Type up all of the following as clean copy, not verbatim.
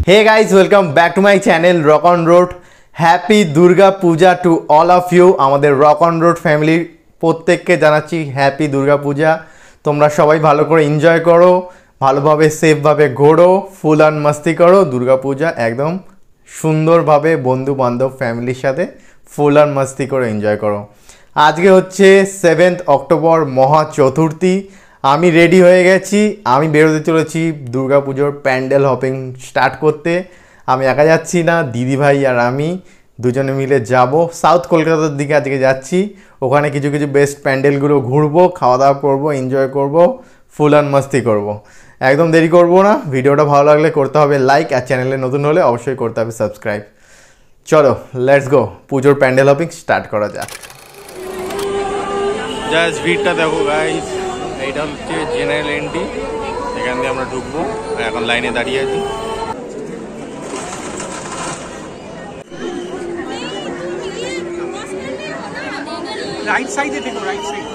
Hey guys, welcome back to my channel Rock on Road. Happy Durga Puja to all of you. আমাদের Rock on Road family প্রত্যেককে জানাচ্ছি happy Durga পূজা। তোমরা সবাই ভালো করে enjoy করো, ভালোভাবে সেফভাবে ঘোরো, ফুল অন মস্তি করো। দুর্গা পূজা একদম সুন্দরভাবে বন্ধু বান্ধব ফ্যামিলির সাথে ফুল অন মস্তি করে এনজয় করো। আজকে হচ্ছে 7th অক্টোবর মহা চতুর্থী। আমি রেডি হয়ে গেছি, আমি বেরোতে চলেছি দুর্গা পুজোর প্যান্ডেল হপিং স্টার্ট করতে। আমি একা যাচ্ছি না, দিদিভাই আর আমি দুজনে মিলে যাব সাউথ কলকাতার দিকে। আজকে যাচ্ছি, ওখানে কিছু কিছু বেস্ট প্যান্ডেলগুলো ঘুরবো, খাওয়া দাওয়া করবো, এনজয় করব, ফুল অন মস্তি করব। একদম দেরি করব না। ভিডিওটা ভালো লাগলে করতে হবে লাইক, আর চ্যানেলে নতুন হলে অবশ্যই করতে হবে সাবস্ক্রাইব। চলো লেটস গো, পুজোর প্যান্ডেল হপিং স্টার্ট করা যাক। জাস্ট ভিড়টা দেখো গাইস, এইটা হচ্ছে জেনারেল এন্ট্রি, এখান দিয়ে আমরা ঢুকবো। এখন লাইনে দাঁড়িয়ে আছি। রাইট সাইডে দেখো, রাইট সাইড।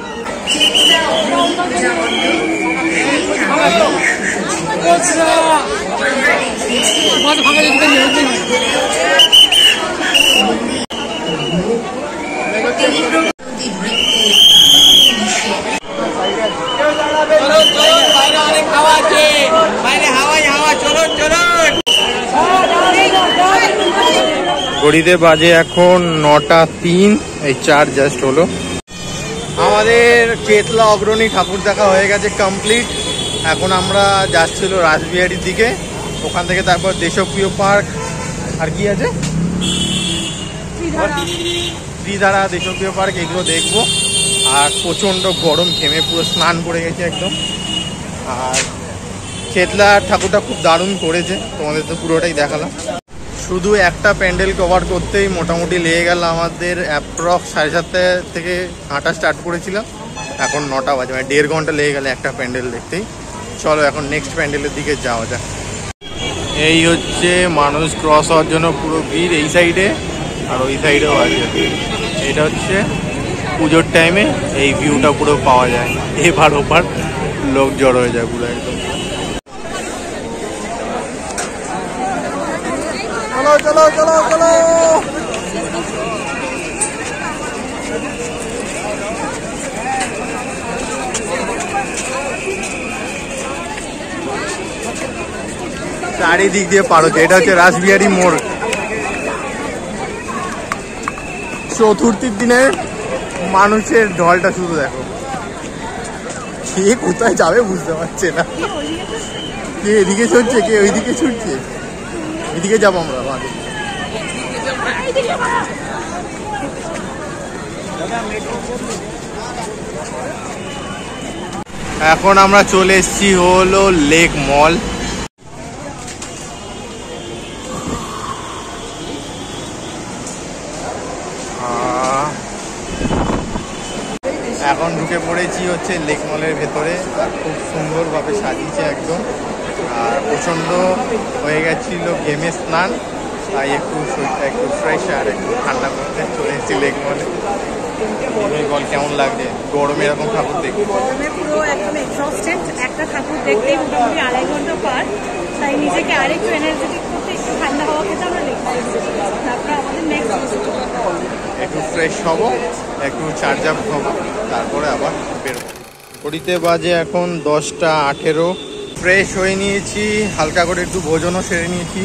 ঘড়িতে বাজে এখন 9:03, এই 4 জাস্ট হলো। আমাদের চেতলা অগ্রণী ঠাকুর দেখা হয়ে গেছে কমপ্লিট। এখন আমরা যাচ্ছিল রাসবিহারির দিকে, ওখান থেকে তারপর দেশপ্রিয় পার্ক, আর কি আছে শ্রীধারা, দেশপ্রিয় পার্ক, এগুলো দেখবো। আর প্রচণ্ড গরম, ঘেমে পুরো স্নান করে গেছে একদম। আর চেতলার ঠাকুরটা খুব দারুণ করেছে, তোমাদের তো পুরোটাই দেখালাম। শুধু একটা প্যান্ডেল কভার করতেই মোটামুটি লেগে গেল আমাদের অ্যাপ্রক্স 7:30 থেকে হাঁটা স্টার্ট করেছিলাম, এখন 9টা বাজে, মানে 1.5 ঘন্টা লেগে গেল একটা প্যান্ডেল দেখতেই। চলো এখন নেক্সট প্যান্ডেলের দিকে যাওয়া যাক। এই হচ্ছে মানুষ ক্রস হওয়ার জন্য পুরো ভিড় এই সাইডে, আর ওই সাইডেও আছে। এটা হচ্ছে পুজোর টাইমে এই ভিউটা পুরো পাওয়া যায়, এবার ওপার লোক জড়ো হয়ে যায় পুরো একদম। চলো চলো চলো, চারিদিক দিয়ে পার হচ্ছে। এটা হচ্ছে রাসবিহারী মোড়। চতুর্থীর দিনে মানুষের ঢলটা শুধু দেখো, কে কোথায় যাবে বুঝতে পারছে না। কে এদিকে ছুটছে, কে ওইদিকে ছুটছে। এদিকে যাবো আমরা। এখন আমরা চলে এসেছি হলো লেক মল। এখন ঢুকে পড়েছি হচ্ছে লেক মলের ভেতরে, আর খুব সুন্দরভাবে সাজিয়েছে একদম। আর প্রচণ্ড হয়ে গেছিল ঘেমে স্নান, তাই একটু শরীরটা একটু ফ্রেশ আর একটু ঠান্ডা করতে চলে এসেছি লেক মলে। বল কেমন লাগছে গরমে এরকম ঠাকুর দেখতে? গরমে পুরো একদম এক্সস্টেড, একটা ঠাকুর দেখতেই মোটামুটি 2.5 ঘন্টা পার, তাই নিজেকে আরেকটু এনার্জেটিক করতে একটু ঠান্ডা হাওয়া খেতে আমরা লেক মলে এসেছি। তারপরে আমাদের নেক্সট একটু ফ্রেশ হবো, একটু চার্জ আপ হবো, তারপরে আবার বেরোবো। ঘড়িতে বাজে এখন 10:18। ফ্রেশ হয়ে নিয়েছি, হালকা করে একটু ভোজনও সেরে নিয়েছি।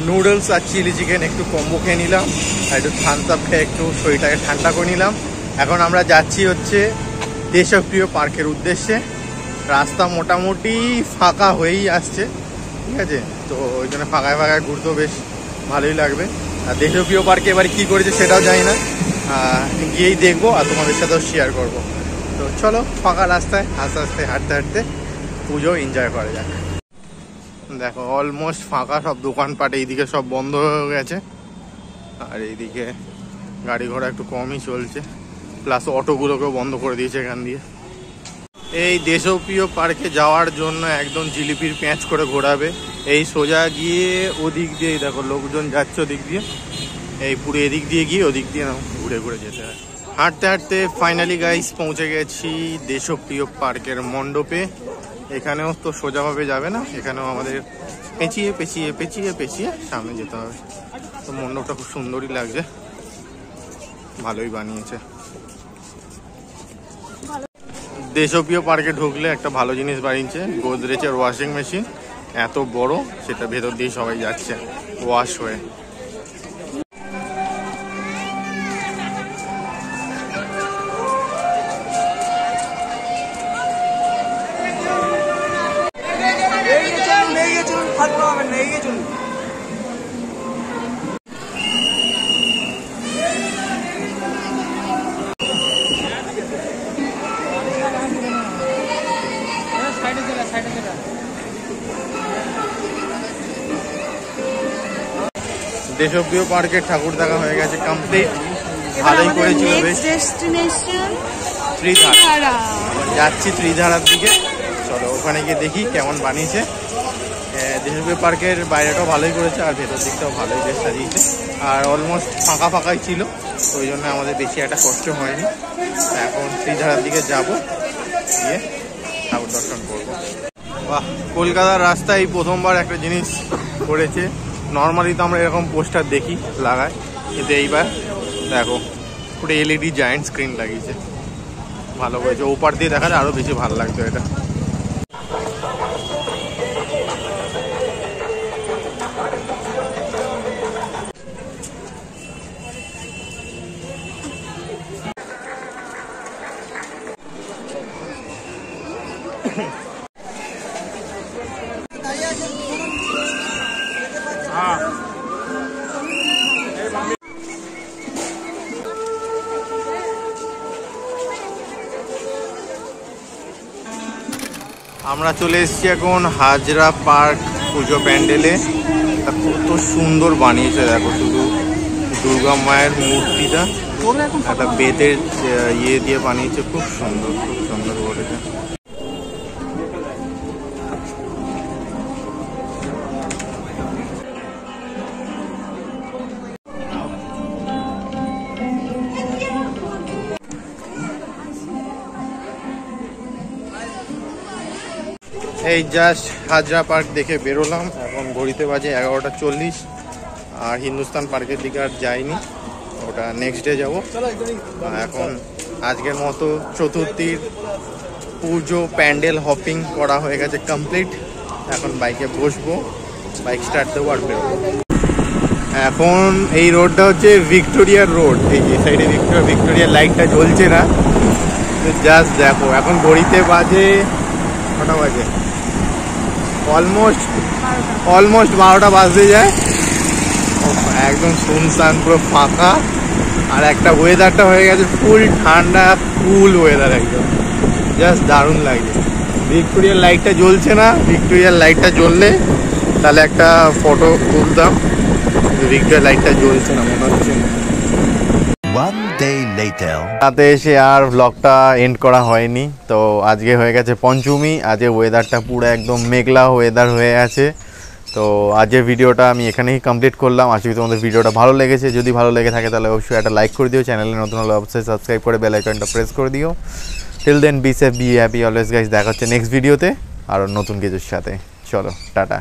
নুডলস আর চিলি চিকেন একটু কম্বো খেয়ে নিলাম, আর একটু থামস আপ খেয়ে একটু শরীরটাকে ঠান্ডা করে নিলাম। এখন আমরা যাচ্ছি হচ্ছে দেশপ্রিয় পার্কের উদ্দেশ্যে। রাস্তা মোটামুটি ফাঁকা হয়েই আসছে, ঠিক আছে, তো ওই জন্য ফাঁকায় ফাঁকায় ঘুরতেও বেশ ভালোই লাগবে। আর দেশপ্রিয় পার্কে এবার কী করেছে সেটাও জানি না, গিয়েই দেখবো আর তোমাদের সাথেও শেয়ার করব। তো চলো ফাঁকা রাস্তায় আস্তে আস্তে হাঁটতে হাঁটতে পুজো এনজয় করা যাক। দেখো অলমোস্ট ফাঁকা, সব দোকানপাট এইদিকে সব বন্ধ হয়ে গেছে, আর এইদিকে গাড়ি ঘোড়া একটু কমই চলছে, প্লাস অটোগুলোকেও বন্ধ করে দিয়েছে এখান দিয়ে। এই দেশপ্রিয় পার্কে যাওয়ার জন্য একদম জিলিপির প্যাঁচ করে ঘোরাবে। এই সোজা গিয়ে ওদিক দিয়ে দেখো লোকজন যাচ্ছে ওদিক দিয়ে, এই পুরো এদিক দিয়ে গিয়ে ওদিক দিয়ে ঘুরে ঘুরে যেতে হয়। হাঁটতে হাঁটতে ফাইনালি গাইস পৌঁছে গেছি দেশপ্রিয় পার্কের মণ্ডপে। এখানেও তো সোজাভাবে যাবে না, এখানেও আমাদের পেঁচিয়ে পেঁচিয়ে পেঁচিয়ে পেঁচিয়ে সামনে যেতে হবে। তো মণ্ডপটা খুব সুন্দরই লাগছে, ভালোই বানিয়েছে। দেশপ্রিয় পার্কে ঢুকলে একটা ভালো জিনিস বানিয়েছে, গোদরেজের ওয়াশিং মেশিন এত বড়, সেটা ভেতর দিয়ে সবাই যাচ্ছে ওয়াশ হয়ে। দেশপ্রিয় পার্কের ঠাকুর দেখা হয়ে গেছে কমপ্লিট, ভালোই করেছিল বেশ। ত্রিধারা যাচ্ছি, ত্রিধারার দিকে। চলো ওখানে গিয়ে দেখি কেমন বানিয়েছে। দেশপ্রিয় পার্কের বাইরেটাও ভালোই করেছে আর ভেতর দিকটাও ভালোই বেশ সাজিয়েছে। আর অলমোস্ট ফাঁকা ফাঁকাই ছিল, ওই জন্য আমাদের বেশি একটা কষ্ট হয়নি। এখন ত্রিধারার দিকে যাব, গিয়ে ঠাকুর দর্শন করবো। বাহ, কলকাতার রাস্তায় প্রথমবার একটা জিনিস করেছে। নর্মালি তো আমরা এরকম পোস্টার দেখি লাগায়, কিন্তু এইবার দেখো পুরো এলইডি জায়েন্ট স্ক্রিন লাগিয়েছে, ভালো করেছে। ওপার দিয়ে দেখালে আরো বেশি ভালো লাগতো এটা। আমরা চলে এসেছি এখন হাজরা পার্ক পুজো প্যান্ডেলে। কত সুন্দর বানিয়েছে দেখো, শুধু দুর্গা মায়ের মূর্তিটা একটা বেতের ইয়ে দিয়ে বানিয়েছে, খুব সুন্দর, খুব সুন্দর করেছে। এই জাস্ট হাজরা পার্ক দেখে বেরোলাম, এখন ঘড়িতে বাজে 11:40। আর হিন্দুস্তান পার্কের দিকে আর যাইনি, ওটা নেক্সট ডে যাবো। এখন আজকের মতো চতুর্থীর পুজো প্যান্ডেল হপিং করা হয়ে গেছে কমপ্লিট। এখন বাইকে বসবো, বাইক স্টার্ট দেবো আর বেরোবো। এখন এই রোডটা হচ্ছে ভিক্টোরিয়ার রোড। এই যে সাইডে ভিক্টোরিয়ার লাইটটা জ্বলছে না, জাস্ট দেখো। এখন ঘড়িতে বাজে কটা বাজে, অলমোস্ট 12টা বাজতে যায়। একদম শুনশান, পুরো ফাঁকা। আর একটা ওয়েদারটা হয়ে গেছে ফুল ঠান্ডা, কুল ওয়েদার, একদম জাস্ট দারুণ লাগছে। ভিক্টোরিয়ার লাইটটা জ্বলছে না, ভিক্টোরিয়ার লাইটটা জ্বললে তাহলে একটা ফটো তুলতাম। ভিক্টোরিয়ার লাইটটা জ্বলছে না মনে হচ্ছে। রাতে এসে আর ব্লগটা এন্ড করা হয়নি, তো আজকে হয়ে গেছে পঞ্চমী। আজকে ওয়েদারটা পুরো একদম মেঘলা ওয়েদার হয়ে আছে। তো আজকের ভিডিওটা আমি এখানেই কমপ্লিট করলাম। আশা করি তোমাদের ভিডিওটা ভালো লেগেছে। যদি ভালো লেগে থাকে তাহলে অবশ্যই একটা লাইক করে দিও, চ্যানেলে নতুন হলে অবশ্যই সাবস্ক্রাইব করে বেল আইকনটা প্রেস করে দিও। Till then be safe, be happy always guys. দেখা হচ্ছে নেক্সট ভিডিওতে আরও নতুন কিছুর সাথে। চলো টাটা।